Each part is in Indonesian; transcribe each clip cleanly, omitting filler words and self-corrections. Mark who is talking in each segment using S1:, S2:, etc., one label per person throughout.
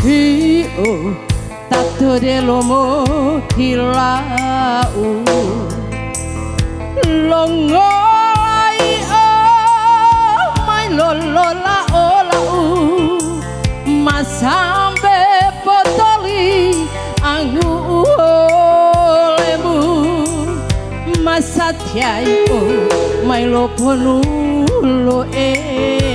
S1: Io tatto dell'uomo hilau longolai mai lolola olau masambe potoli angu olemu masatiai mai lo ponu lo eya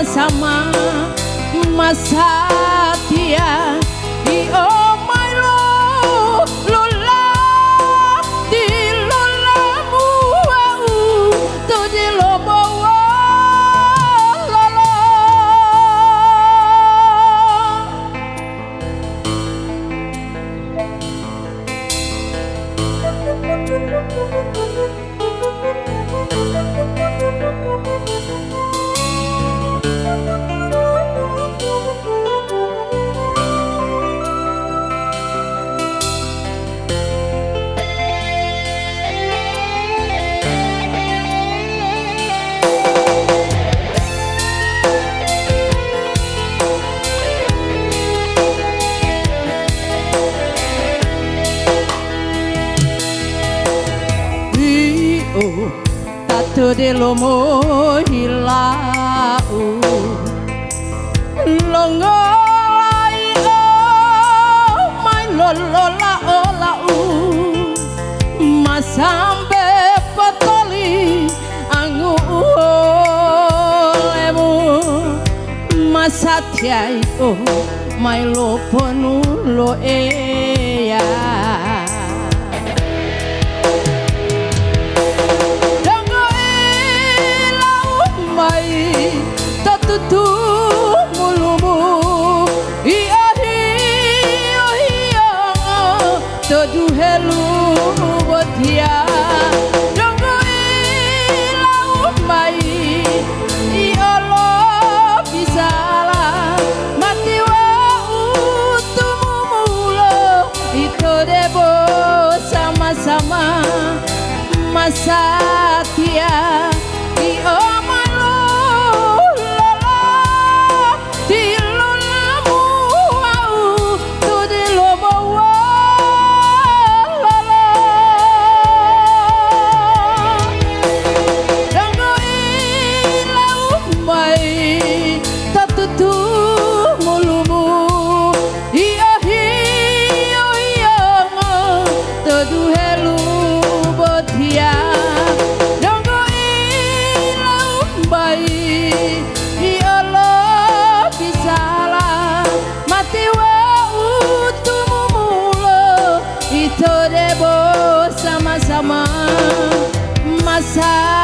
S1: sama masatia di omai lola di lola muau tu di lobo lolo tatto dell'uomo hilau longolai mai lolola olau masambe potoli angu olemu masatiai mai lo ponu lo eya tu mulumu iya hiyo hiyo todu helu botia dongo ilau mai iolo bisala mati wa utumulo itu debo sama-sama masatia sama-sama masa